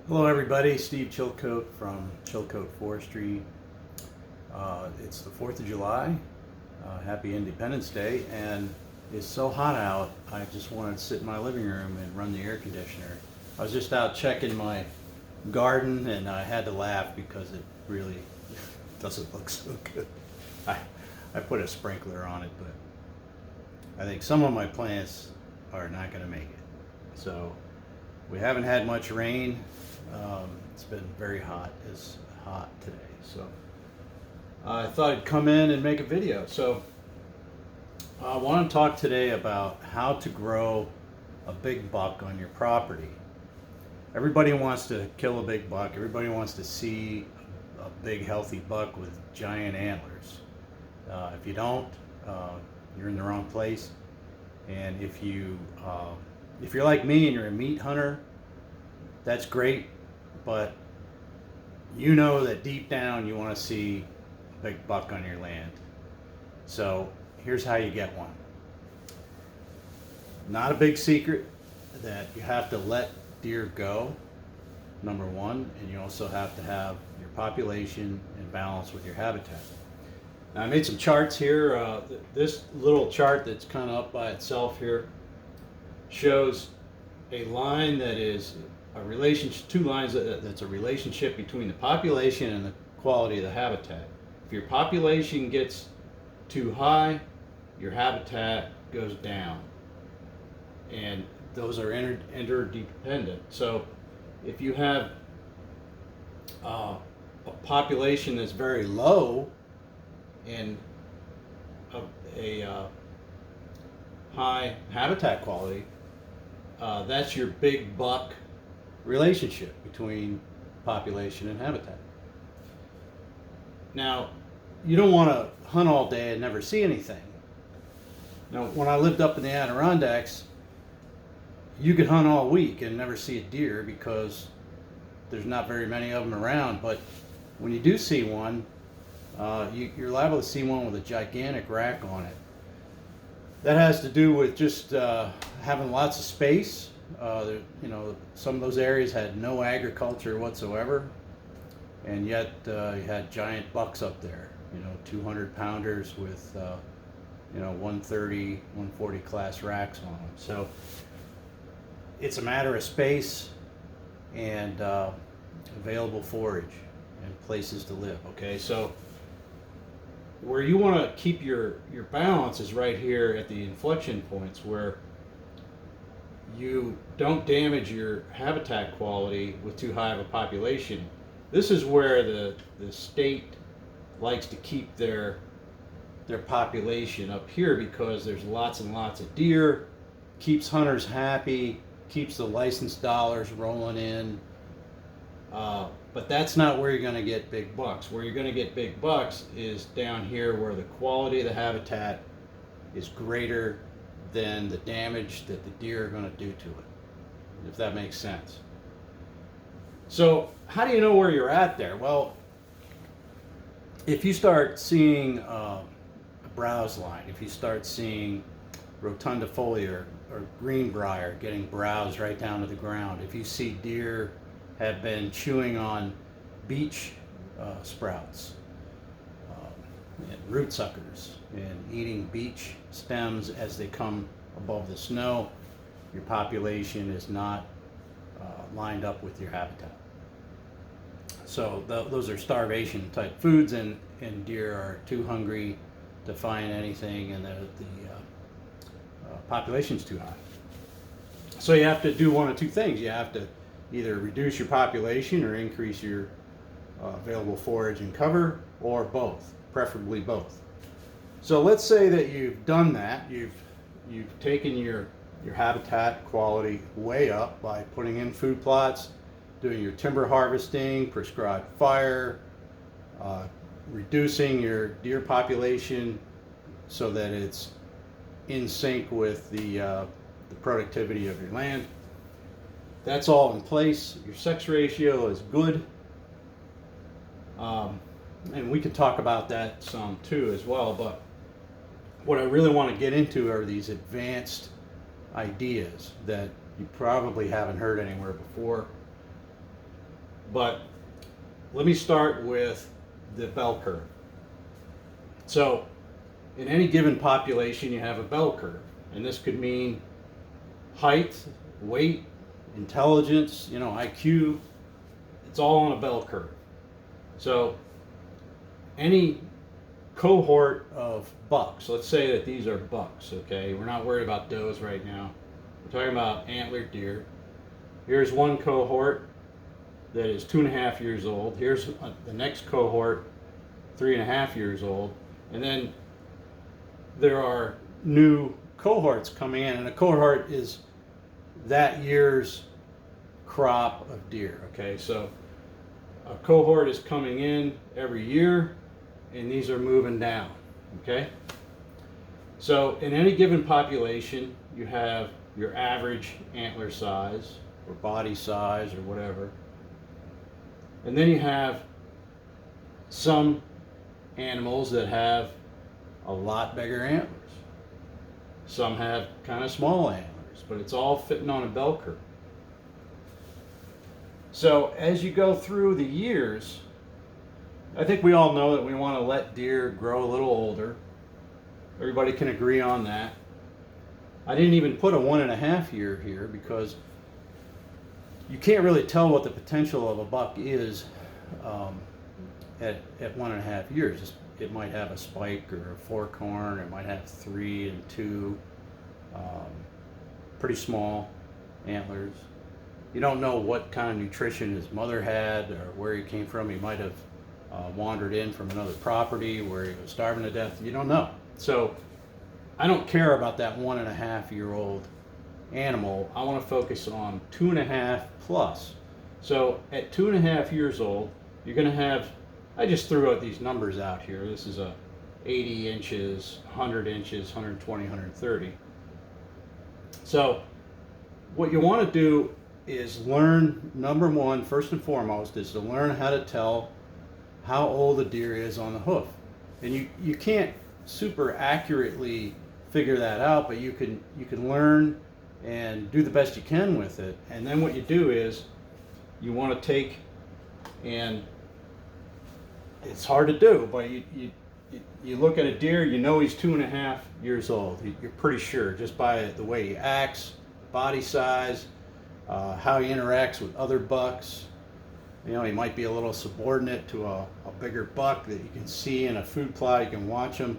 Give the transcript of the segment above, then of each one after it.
Hello everybody, Steve Chilcote from Chilcote Forestry. It's the 4th of July. Happy Independence Day, and it's so hot out I just wanted to sit in my living room and run the air conditioner. I was just out checking my garden and I had to laugh because it really doesn't look so good. I, I put a sprinkler on it, but I think some of my plants are not going to make it. So we haven't had much rain. It's been very hot. It's hot today, so I thought I'd come in and make a video. So I want to talk today about how to grow a big buck on your property. Everybody wants to kill a big buck. Everybody wants to see a big healthy buck with giant antlers. If you don't, you're in the wrong place. And if you're like me and you're a meat hunter, that's great, but you know that deep down you want to see a big buck on your land. So here's how you get one. Not a big secret that you have to let deer go, number one, and you also have to have your population in balance with your habitat. Now I made some charts here. This little chart that's kind of up by itself here shows a line that is a relationship, two lines that's a relationship between the population and the quality of the habitat. If your population gets too high, your habitat goes down, and those are interdependent. So if you have a population that's very low and a high habitat quality, that's your big buck relationship between population and habitat. Now, you don't want to hunt all day and never see anything. Now, when I lived up in the Adirondacks, you could hunt all week and never see a deer because there's not very many of them around. But when you do see one, you're liable to see one with a gigantic rack on it. That has to do with just having lots of space. Some of those areas had no agriculture whatsoever, and yet you had giant bucks up there. 200 pounders with 130, 140 class racks on them. So it's a matter of space and available forage and places to live. Okay, so where you want to keep your balance is right here at the inflection points where you don't damage your habitat quality with too high of a population. This is where the state likes to keep their population up here because there's lots and lots of deer, keeps hunters happy, keeps the license dollars rolling in. But that's not where you're going to get big bucks. Where you're going to get big bucks is down here where the quality of the habitat is greater than the damage that the deer are going to do to it, if that makes sense. So how do you know where you're at there? Well, if you start seeing a browse line, if you start seeing rotundifolia or greenbrier getting browsed right down to the ground, if you see deer have been chewing on beech sprouts and root suckers and eating beech stems as they come above the snow, your population is not lined up with your habitat. So those are starvation type foods, and deer are too hungry to find anything, and the population's too high. So you have to do one of two things. You have to either reduce your population or increase your available forage and cover, or both, preferably both. So let's say that you've done that. You've taken your habitat quality way up by putting in food plots, doing your timber harvesting, prescribed fire, reducing your deer population so that it's in sync with the productivity of your land. That's all in place. Your sex ratio is good. And we could talk about that some too as well, but what I really want to get into are these advanced ideas that you probably haven't heard anywhere before. But let me start with the bell curve. So in any given population, you have a bell curve, and this could mean height, weight, intelligence, IQ. It's all on a bell curve. So any cohort of bucks, let's say that these are bucks, okay? We're not worried about does right now. We're talking about antlered deer. Here's one cohort that is 2.5 years old. Here's the next cohort, 3.5 years old. And then there are new cohorts coming in, and a cohort is that year's crop of deer, okay? So a cohort is coming in every year, and these are moving down, okay? So in any given population, you have your average antler size or body size or whatever. And then you have some animals that have a lot bigger antlers. Some have kind of small antlers, but it's all fitting on a bell curve. So as you go through the years, I think we all know that we want to let deer grow a little older. Everybody can agree on that. I didn't even put a 1.5 year here because you can't really tell what the potential of a buck is at 1.5 years. It might have a spike or a fork horn. It might have 3 and 2, pretty small antlers. You don't know what kind of nutrition his mother had or where he came from. He might have wandered in from another property where he was starving to death. You don't know. So I don't care about that 1.5-year-old animal. I want to focus on 2.5 plus. So at 2.5 years old, you're going to have, I just threw out these numbers out here. This is a 80 inches, 100 inches, 120, 130. So what you want to do is learn, number one, first and foremost, is to learn how to tell how old a deer is on the hoof. And you can't super accurately figure that out, but you can learn and do the best you can with it. And then what you do is you want to take, and it's hard to do, but you look at a deer, you know he's 2.5 years old. You're pretty sure just by the way he acts, body size, how he interacts with other bucks. He might be a little subordinate to a bigger buck that you can see in a food plot. You can watch him.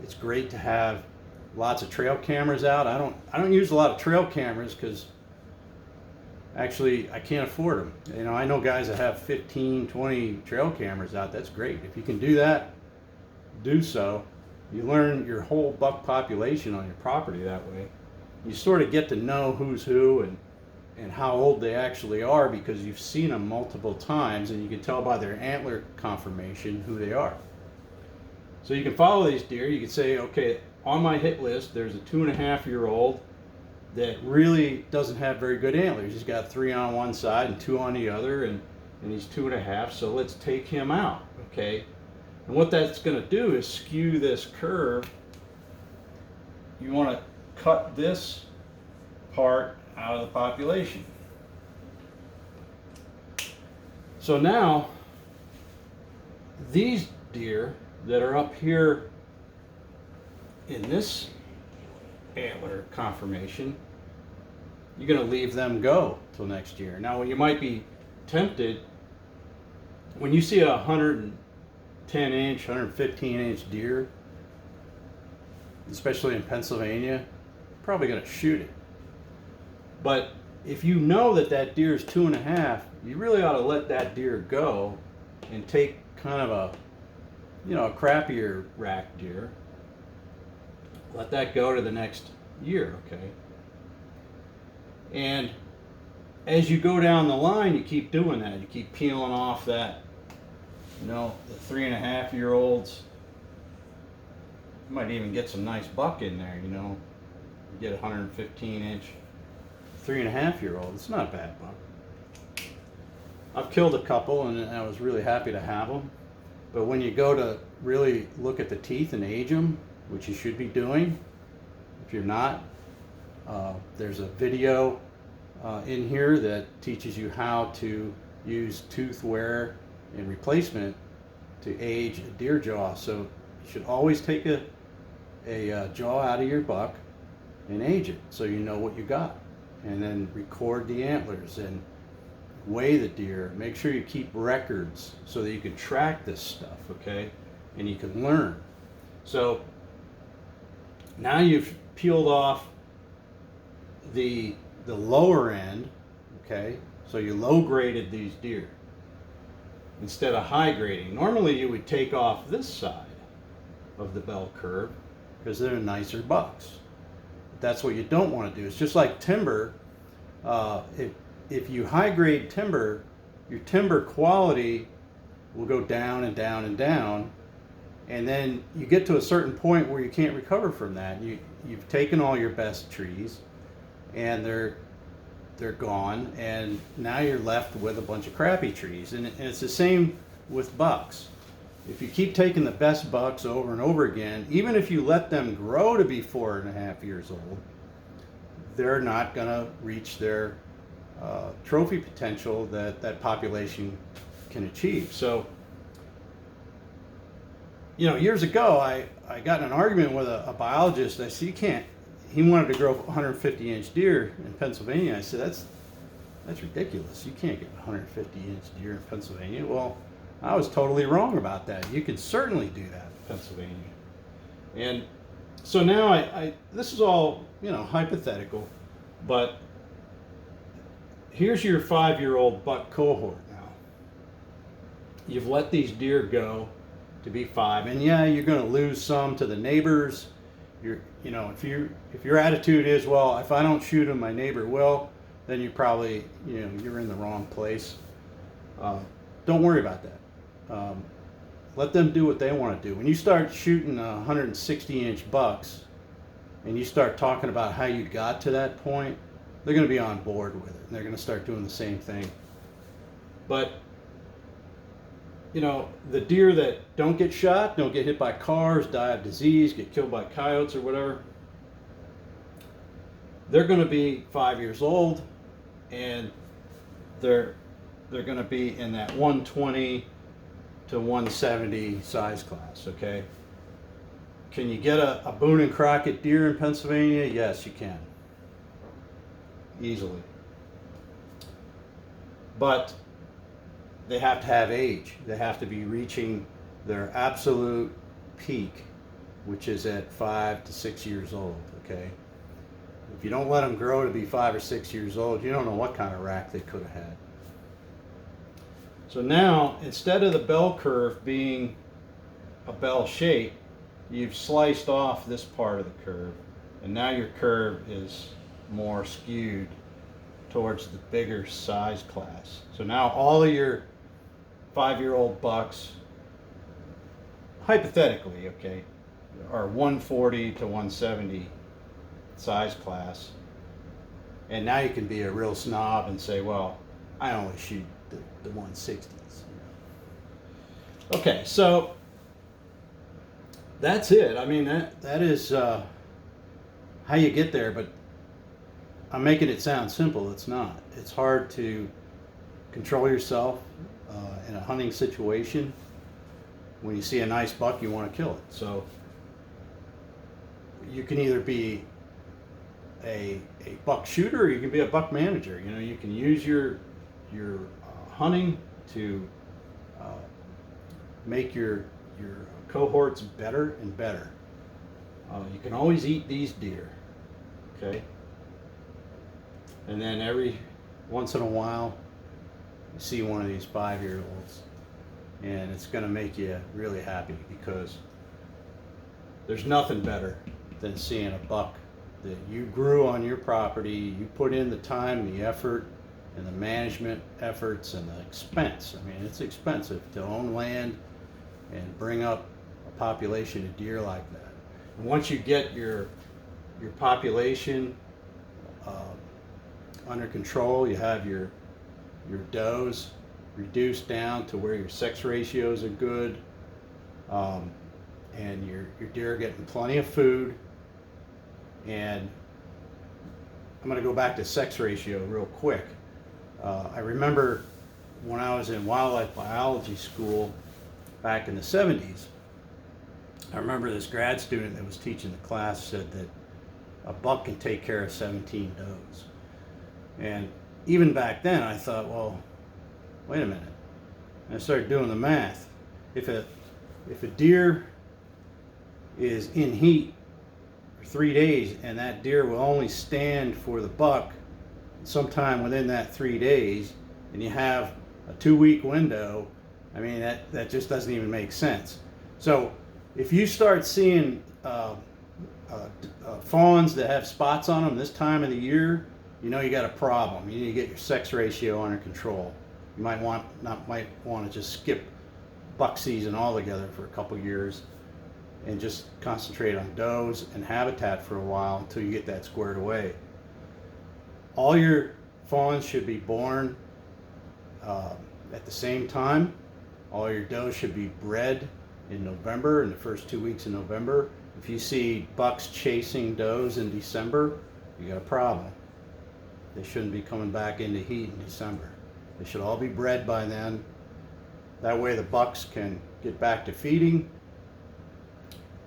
It's great to have lots of trail cameras out. I don't use a lot of trail cameras because actually I can't afford them. I know guys that have 15, 20 trail cameras out. That's great. If you can do that, do so. You learn your whole buck population on your property that way. You sort of get to know who's who and how old they actually are because you've seen them multiple times, and you can tell by their antler conformation who they are. So you can follow these deer. You can say, okay, on my hit list, there's a 2.5-year-old that really doesn't have very good antlers. He's got 3 on one side and 2 on the other, and he's 2.5, so let's take him out, okay? And what that's going to do is skew this curve. You want to cut this part out of the population. So now, these deer that are up here in this antler conformation, you're going to leave them go till next year. Now, you might be tempted, when you see a 110-inch, 115-inch deer, especially in Pennsylvania, you're probably going to shoot it. But if you know that deer is 2.5, you really ought to let that deer go and take kind of a crappier rack deer. Let that go to the next year, okay? And as you go down the line, you keep doing that. You keep peeling off that, the 3.5-year-olds. You might even get some nice buck in there, You get a 115-inch 3.5-year-old. It's not a bad buck. I've killed a couple, and I was really happy to have them. But when you go to really look at the teeth and age them, which you should be doing, if you're not, there's a video in here that teaches you how to use tooth wear and replacement to age a deer jaw. So you should always take a jaw out of your buck and age it so you know what you got. And then record the antlers and weigh the deer. Make sure you keep records so that you can track this stuff, okay? And you can learn. So now you've peeled off the lower end, okay? So you low graded these deer instead of high grading. Normally you would take off this side of the bell curve because they're nicer bucks. That's what you don't want to do. It's just like timber. If you high grade timber, your timber quality will go down and down and down, and then you get to a certain point where you can't recover from that. You've taken all your best trees, and they're gone, and now you're left with a bunch of crappy trees. And it's the same with bucks. If you keep taking the best bucks over and over again, even if you let them grow to be 4.5 years old, they're not going to reach their trophy potential that population can achieve. So, years ago, I got in an argument with a biologist. I said, he wanted to grow 150-inch deer in Pennsylvania. I said, that's ridiculous. You can't get 150-inch deer in Pennsylvania. Well, I was totally wrong about that. You can certainly do that in Pennsylvania. And so now I this is all, hypothetical, but here's your 5-year-old buck cohort now. You've let these deer go to be 5, and yeah, you're going to lose some to the neighbors. If your attitude is, well, if I don't shoot them, my neighbor will, then you probably, you're in the wrong place. Don't worry about that. Let them do what they want to do. When you start shooting 160-inch bucks and you start talking about how you got to that point, they're going to be on board with it, and they're going to start doing the same thing. But the deer that don't get shot, don't get hit by cars, die of disease, get killed by coyotes or whatever, they're going to be 5 years old, and they're going to be in that 120 to 170 size class, okay? Can you get a Boone and Crockett deer in Pennsylvania? Yes, you can. Easily. But they have to have age. They have to be reaching their absolute peak, which is at 5 to 6 years old, okay? If you don't let them grow to be 5 or 6 years old, you don't know what kind of rack they could have had. So now, instead of the bell curve being a bell shape, you've sliced off this part of the curve, and now your curve is more skewed towards the bigger size class. So now all of your 5-year-old bucks, hypothetically, okay, are 140 to 170 size class. And now you can be a real snob and say, well, I only shoot the 160s. Okay, so that's it. I mean, that is how you get there, but I'm making it sound simple. It's not. It's hard to control yourself in a hunting situation. When you see a nice buck, you want to kill it. So you can either be a buck shooter, or you can be a buck manager. You can use your hunting to make your cohorts better and better. You can always eat these deer, okay? And then every once in a while, you see one of these 5-year-olds, and it's going to make you really happy, because there's nothing better than seeing a buck that you grew on your property. You put in the time, the effort, and the management efforts, and the expense. I mean, it's expensive to own land and bring up a population of deer like that. And once you get your population under control, you have your does reduced down to where your sex ratios are good, and your deer are getting plenty of food. And I'm going to go back to sex ratio real quick. I remember when I was in wildlife biology school back in the 70s, I remember this grad student that was teaching the class said that a buck can take care of 17 does. And even back then I thought, well, wait a minute. And I started doing the math. If a deer is in heat for 3 days and that deer will only stand for the buck sometime within that 3 days, and you have a 2-week window, I mean, that just doesn't even make sense. So if you start seeing fawns that have spots on them this time of the year, you know you got a problem. You need to get your sex ratio under control. You might want to just skip buck season altogether for a couple years and just concentrate on does and habitat for a while until you get that squared away. All your fawns should be born at the same time. All your does should be bred in November, in the first 2 weeks of November. If you see bucks chasing does in December, you got a problem. They shouldn't be coming back into heat in December. They should all be bred by then. That way the bucks can get back to feeding.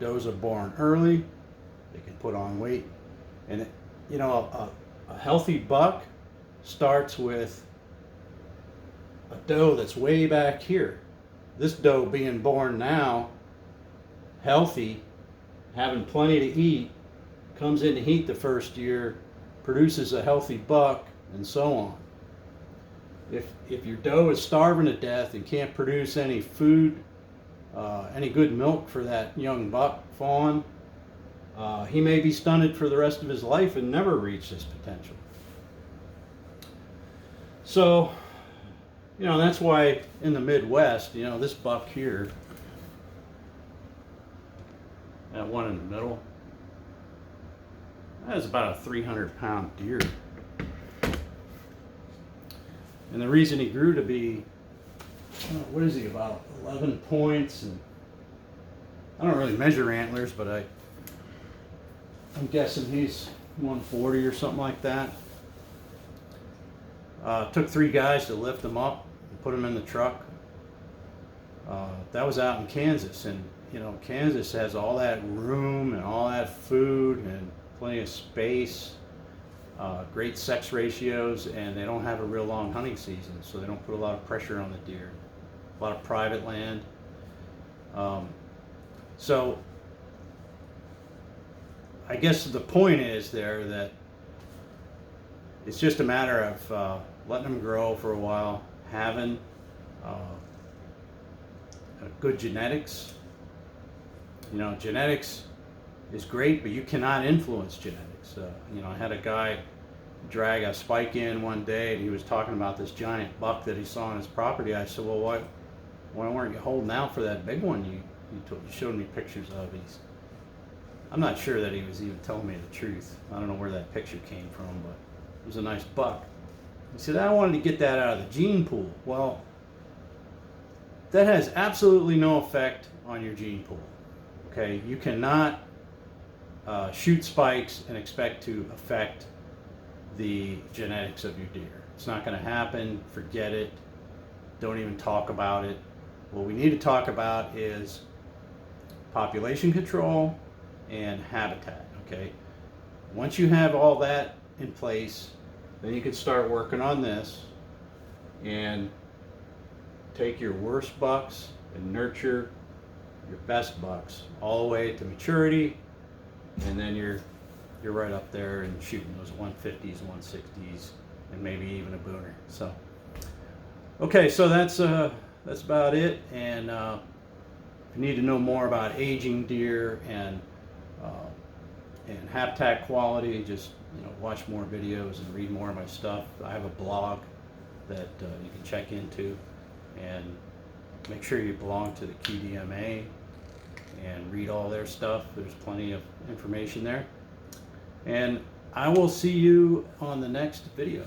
Does are born early. They can put on weight. And you know, a healthy buck starts with a doe that's way back here. This doe being born now, healthy, having plenty to eat, comes into heat the first year, produces a healthy buck, and so on. If your doe is starving to death and can't produce any food, any good milk for that young buck fawn, he may be stunted for the rest of his life and never reach his potential. So, you know, that's why in the Midwest, you know, this buck here, that one in the middle, that is about a 300-pound deer. And the reason he grew to be, what is he, about 11 points? And I don't really measure antlers, but I'm guessing he's 140 or something like that. Took 3 guys to lift him up and put him in the truck. That was out in Kansas, and you know, Kansas has all that room and all that food and plenty of space, great sex ratios, and they don't have a real long hunting season, so they don't put a lot of pressure on the deer. A lot of private land. So I guess the point is there that it's just a matter of letting them grow for a while, having good genetics. You know, genetics is great, but you cannot influence genetics. You know, I had a guy drag a spike in one day, and he was talking about this giant buck that he saw on his property. I said, well, why weren't you holding out for that big one you showed me pictures of? I'm not sure that he was even telling me the truth. I don't know where that picture came from, but it was a nice buck. He said, I wanted to get that out of the gene pool. Well, that has absolutely no effect on your gene pool. Okay, you cannot shoot spikes and expect to affect the genetics of your deer. It's not going to happen. Forget it. Don't even talk about it. What we need to talk about is population control and habitat. Okay, once you have all that in place, then you can start working on this and take your worst bucks and nurture your best bucks all the way to maturity, and then you're right up there and shooting those 150s, 160s, and maybe even a booner. So, okay, so that's about it. And if you need to know more about aging deer and habitat quality, just watch more videos and read more of my stuff. I have a blog that you can check into, and make sure you belong to the QDMA and read all their stuff. There's plenty of information there. And I will see you on the next video.